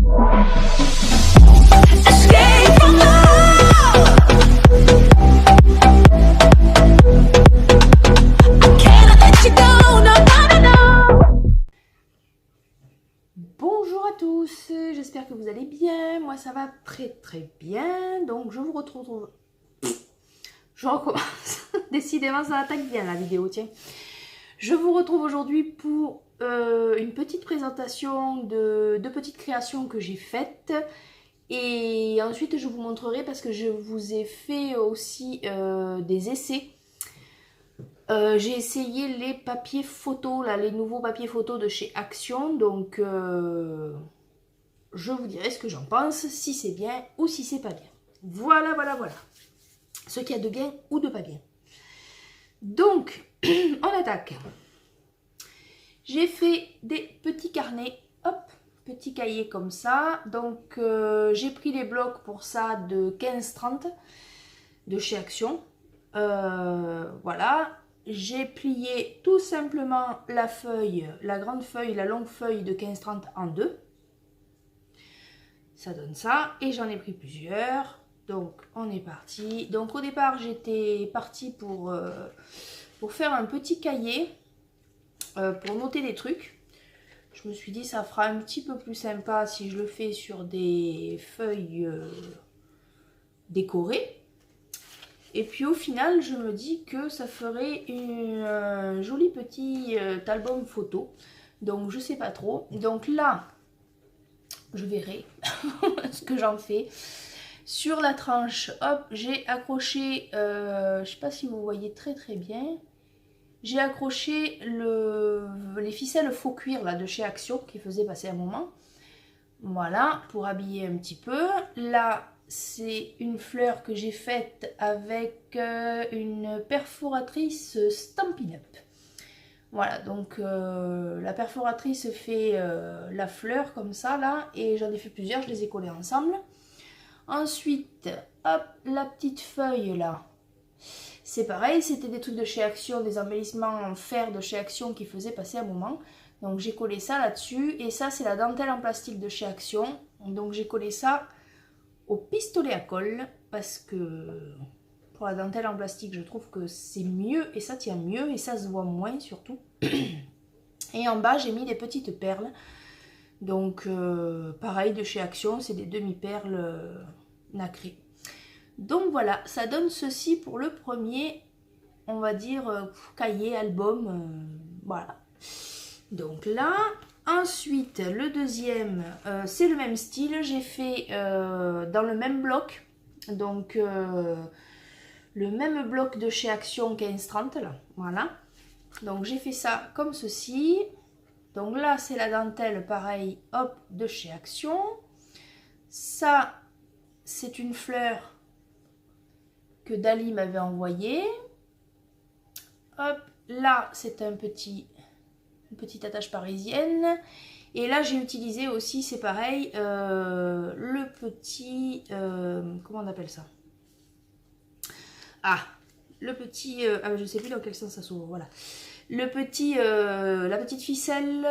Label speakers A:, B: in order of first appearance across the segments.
A: Bonjour à tous, j'espère que vous allez bien. Moi ça va très bien. Donc je vous retrouve. Je recommence. Décidément ça attaque bien la vidéo, tiens. Je vous retrouve aujourd'hui pour une petite présentation de petites créations que j'ai faites. Et ensuite je vous montrerai, parce que je vous ai fait aussi des essais. J'ai essayé les papiers photos, là, les nouveaux papiers photos de chez Action. Donc je vous dirai ce que j'en pense, si c'est bien ou si c'est pas bien. Voilà. Ce qu'il y a de bien ou de pas bien. Donc, on attaque. J'ai fait des petits carnets, hop, petits cahiers comme ça. Donc, j'ai pris les blocs pour ça de 15-30 de chez Action. Voilà. J'ai plié tout simplement la feuille, la grande feuille, la longue feuille de 15-30 en deux. Ça donne ça. Et j'en ai pris plusieurs. Donc, on est parti. Donc, au départ, j'étais partie pour faire un petit cahier pour noter des trucs. Je me suis dit, ça fera un petit peu plus sympa si je le fais sur des feuilles décorées. Et puis, au final, je me dis que ça ferait un joli petit album photo. Donc, je sais pas trop. Donc là, je verrai ce que j'en fais. Sur la tranche, hop, j'ai accroché, je sais pas si vous voyez très bien, j'ai accroché les ficelles faux cuir là, de chez Action qui faisaient passer un moment. Voilà, pour habiller un petit peu. Là, c'est une fleur que j'ai faite avec une perforatrice Stampin' Up. Voilà, donc la perforatrice fait la fleur comme ça là, et j'en ai fait plusieurs, je les ai collées ensemble. Ensuite, hop, la petite feuille là, c'est pareil, c'était des trucs de chez Action, des embellissements en fer de chez Action qui faisaient passer un moment. Donc j'ai collé ça là-dessus, et ça c'est la dentelle en plastique de chez Action. Donc j'ai collé ça au pistolet à colle, parce que pour la dentelle en plastique, je trouve que c'est mieux, et ça tient mieux, et ça se voit moins surtout. Et en bas, j'ai mis des petites perles. Donc pareil de chez Action, c'est des demi-perles nacrées. Donc voilà, ça donne ceci pour le premier, on va dire, cahier, album, voilà. Donc là, ensuite le deuxième, c'est le même style, j'ai fait dans le même bloc, donc le même bloc de chez Action 15-30 là, voilà. Donc j'ai fait ça comme ceci. Donc là, c'est la dentelle, pareil, hop, de chez Action. Ça, c'est une fleur que Dali m'avait envoyée. Hop, là, c'est une petite attache parisienne. Et là, j'ai utilisé aussi, c'est pareil, le petit... comment on appelle ça? Ah, le petit... je ne sais plus dans quel sens ça s'ouvre, voilà. La petite ficelle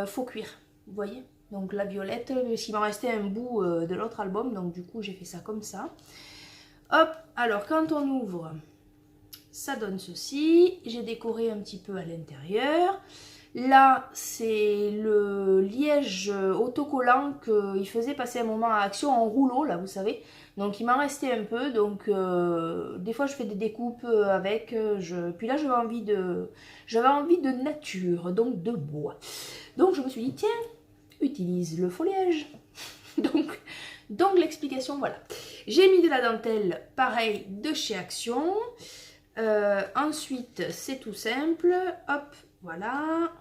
A: faux cuir, vous voyez, donc la violette, parce qu'il m'en restait un bout de l'autre album, donc du coup j'ai fait ça comme ça. Hop, alors quand on ouvre, ça donne ceci. J'ai décoré un petit peu à l'intérieur. Là, c'est le liège autocollant qu'il faisait passer un moment à Action en rouleau, là, vous savez. Donc, il m'en restait un peu. Donc, des fois, je fais des découpes avec. Puis là, j'avais envie de nature, donc de bois. Donc, je me suis dit, tiens, utilise le foliage. donc l'explication, voilà. J'ai mis de la dentelle, pareil, de chez Action. Ensuite, c'est tout simple. Hop, voilà.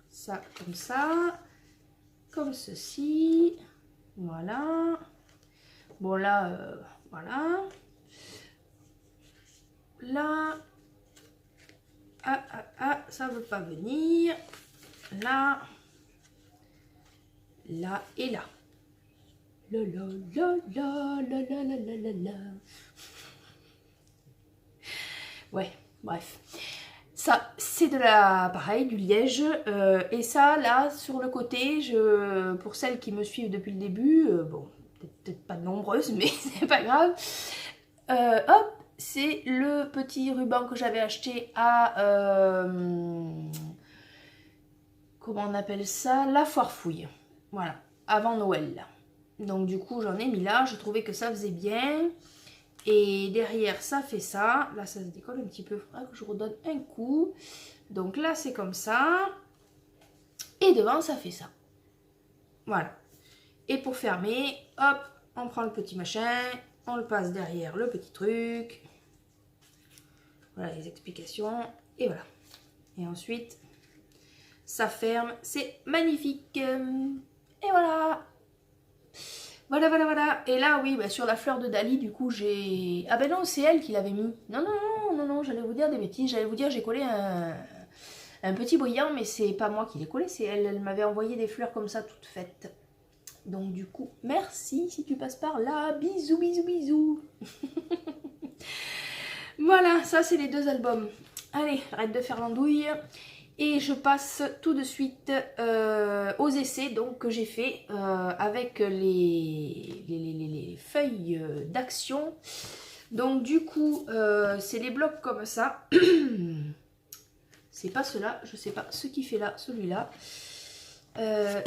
A: Ça, comme ceci. Voilà. Bon, là, voilà. Là. Ça veut pas venir. Là. Là et là. La la la la la la la la la. Ouais, bref. Ça, c'est de la, pareil, du liège. Et ça, là, sur le côté, pour celles qui me suivent depuis le début, bon, peut-être pas nombreuses, mais c'est pas grave. Hop, c'est le petit ruban que j'avais acheté à... comment on appelle ça? La foire fouille. Voilà, avant Noël. Donc du coup, j'en ai mis là. Je trouvais que ça faisait bien. Et derrière, ça fait ça. Là, ça se décolle un petit peu. Il faudra que je redonne un coup. Donc là, c'est comme ça. Et devant, ça fait ça. Voilà. Et pour fermer, hop, on prend le petit machin. On le passe derrière le petit truc. Voilà les explications. Et voilà. Et ensuite, ça ferme. C'est magnifique. Et voilà. Voilà, voilà, voilà. Et là, oui, bah, sur la fleur de Dali, du coup, j'ai... Ah ben non, c'est elle qui l'avait mis. Non, non, non, non, non, j'allais vous dire des bêtises. J'allais vous dire, j'ai collé un petit brillant, mais c'est pas moi qui l'ai collé, c'est elle. Elle m'avait envoyé des fleurs comme ça, toutes faites. Donc du coup, merci si tu passes par là. Bisous, bisous, bisous. Voilà, ça, c'est les 2 albums. Allez, arrête de faire l'andouille. Et je passe tout de suite aux essais donc, que j'ai fait avec les feuilles d'action. Donc du coup, c'est les blocs comme ça. C'est pas cela, je sais pas ce qui fait là, celui-là.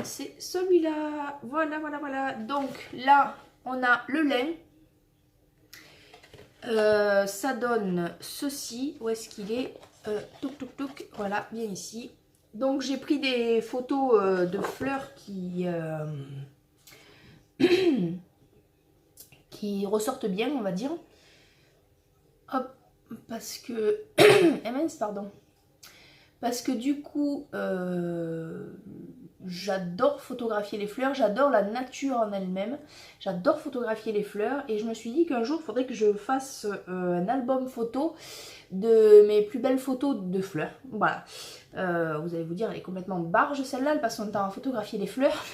A: C'est celui-là. Voilà, voilà, voilà. Donc là, on a le lin. Ça donne ceci. Où est-ce qu'il est, touc touc touc, voilà, bien ici. Donc j'ai pris des photos de fleurs qui ressortent bien, on va dire. Hop, parce que... mince, pardon. Parce que du coup, j'adore photographier les fleurs, j'adore la nature en elle-même, j'adore photographier les fleurs et je me suis dit qu'un jour, il faudrait que je fasse un album photo de mes plus belles photos de fleurs. Voilà. Vous allez vous dire, elle est complètement barge celle-là, elle passe son temps à photographier les fleurs.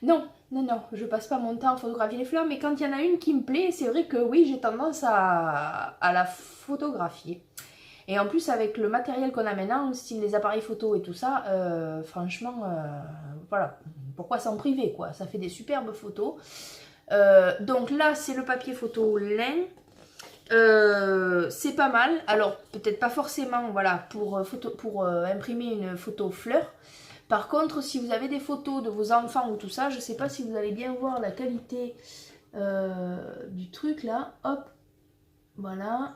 A: Non, non, non, je passe pas mon temps à photographier les fleurs, mais quand il y en a une qui me plaît, c'est vrai que oui, j'ai tendance à la photographier. Et en plus, avec le matériel qu'on a maintenant, style les appareils photo et tout ça, franchement, voilà, pourquoi s'en priver, quoi. Ça fait des superbes photos. Donc là, c'est le papier photo lin. C'est pas mal. Alors, peut-être pas forcément, voilà, pour imprimer une photo fleur. Par contre, si vous avez des photos de vos enfants ou tout ça, je sais pas si vous allez bien voir la qualité du truc, là. Hop, voilà.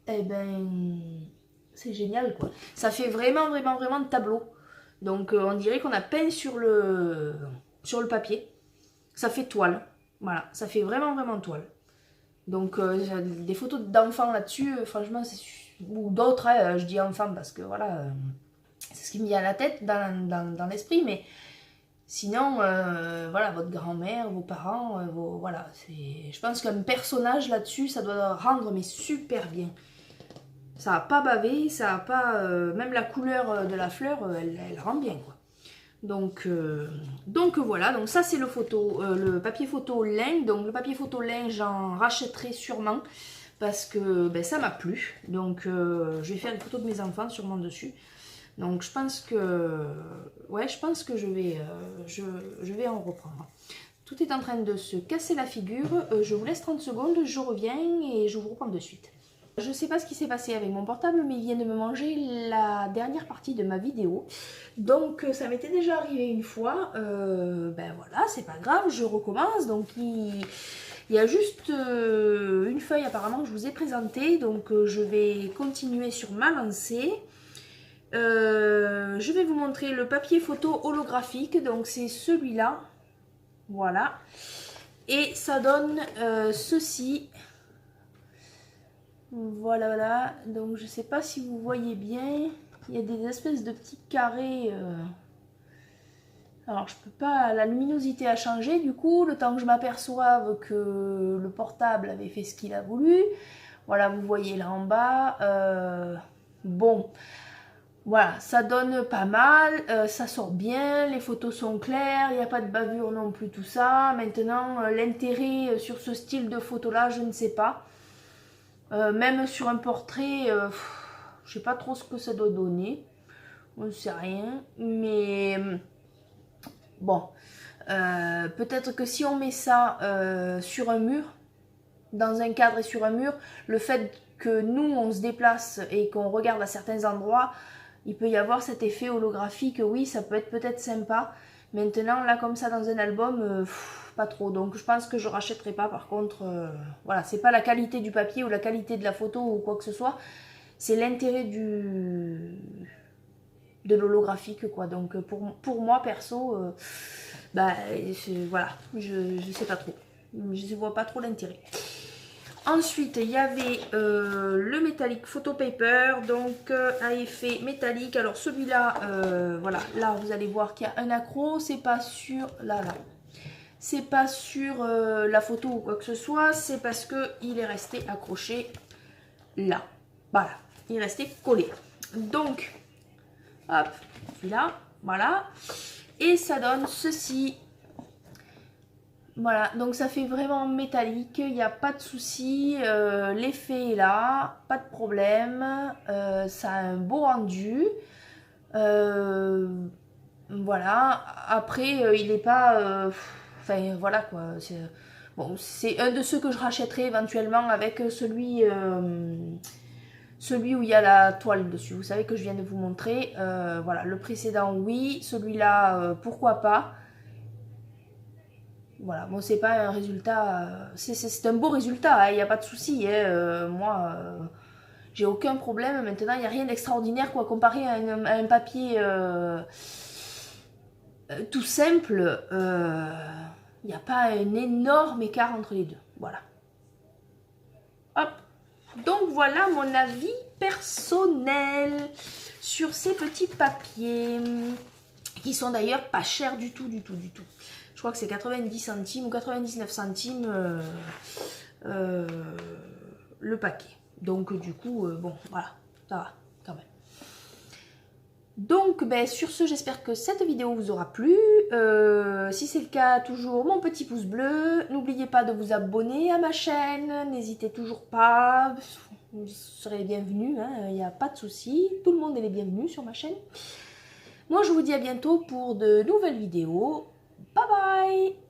A: Eh ben, c'est génial, quoi. Ça fait vraiment, vraiment, vraiment de tableau. Donc, on dirait qu'on a peint sur le papier. Ça fait toile. Voilà, ça fait vraiment, vraiment toile. Donc, des photos d'enfants là-dessus, franchement, c'est... Ou d'autres, hein, je dis enfants parce que, voilà, c'est ce qui me vient à la tête, dans l'esprit, mais... Sinon, voilà, votre grand-mère, vos parents, voilà, je pense qu'un personnage là-dessus, ça doit rendre mais super bien. Ça n'a pas bavé, ça n'a pas... même la couleur de la fleur, elle rend bien, quoi. Donc voilà, donc ça c'est le papier photo lin. Donc le papier photo lin, j'en rachèterai sûrement parce que ben, ça m'a plu. Donc je vais faire une photo de mes enfants sûrement dessus. Donc je pense que... Ouais, je pense que je vais en reprendre. Tout est en train de se casser la figure. Je vous laisse 30 secondes, je reviens et je vous reprends de suite. Je ne sais pas ce qui s'est passé avec mon portable, mais il vient de me manger la dernière partie de ma vidéo. Donc ça m'était déjà arrivé une fois. Ben voilà, c'est pas grave, je recommence. Donc il y a juste une feuille apparemment que je vous ai présentée. Donc je vais continuer sur ma lancée. Je vais vous montrer le papier photo holographique. Donc c'est celui-là. Voilà. Et ça donne ceci. Voilà, voilà. Donc je sais pas si vous voyez bien. Il y a des espèces de petits carrés. Alors je peux pas... La luminosité a changé du coup. Le temps que je m'aperçoive que le portable avait fait ce qu'il a voulu. Voilà, vous voyez là en bas. Bon. Voilà, ça donne pas mal. Ça sort bien. Les photos sont claires. Il n'y a pas de bavure non plus, tout ça. Maintenant, l'intérêt sur ce style de photo là, je ne sais pas. Même sur un portrait, je sais pas trop ce que ça doit donner. On ne sait rien. Mais bon, peut-être que si on met ça sur un mur, dans un cadre et sur un mur, le fait que nous, on se déplace et qu'on regarde à certains endroits, il peut y avoir cet effet holographique. Oui, ça peut être peut-être sympa. Maintenant, là, comme ça, dans un album, pas trop. Donc, je pense que je rachèterai pas. Par contre, voilà, c'est pas la qualité du papier ou la qualité de la photo ou quoi que ce soit. C'est l'intérêt de l'holographique, quoi. Donc, pour moi, perso, bah, voilà, je sais pas trop. Je vois pas trop l'intérêt. Ensuite, il y avait le métallique photo paper, donc à effet métallique. Alors celui-là, voilà, là vous allez voir qu'il y a un accro, c'est pas sur, là, c'est pas sur la photo ou quoi que ce soit, c'est parce que il est resté accroché là. Voilà, il est resté collé. Donc, hop, celui-là, voilà, et ça donne ceci. Voilà, donc ça fait vraiment métallique, il n'y a pas de souci, l'effet est là, pas de problème, ça a un beau rendu. Voilà, après il n'est pas... Enfin voilà quoi, bon, c'est un de ceux que je rachèterai éventuellement avec celui où il y a la toile dessus. Vous savez que je viens de vous montrer. Voilà, le précédent oui, celui-là pourquoi pas. Voilà, bon, c'est pas un résultat, c'est un beau résultat, il n'y a pas de souci. Moi, j'ai aucun problème. Maintenant, il n'y a rien d'extraordinaire quoi. Comparé à un papier tout simple, il n'y a pas un énorme écart entre les deux. Voilà. Hop. Donc voilà mon avis personnel sur ces petits papiers qui sont d'ailleurs pas chers du tout. Je crois que c'est 90 centimes ou 99 centimes le paquet. Donc du coup, bon, voilà, ça va quand même. Donc ben, sur ce, j'espère que cette vidéo vous aura plu. Si c'est le cas, toujours mon petit pouce bleu. N'oubliez pas de vous abonner à ma chaîne. N'hésitez toujours pas. Vous serez les bienvenus, il n'y a pas de souci. Tout le monde est les bienvenus sur ma chaîne. Moi, je vous dis à bientôt pour de nouvelles vidéos. Bye bye!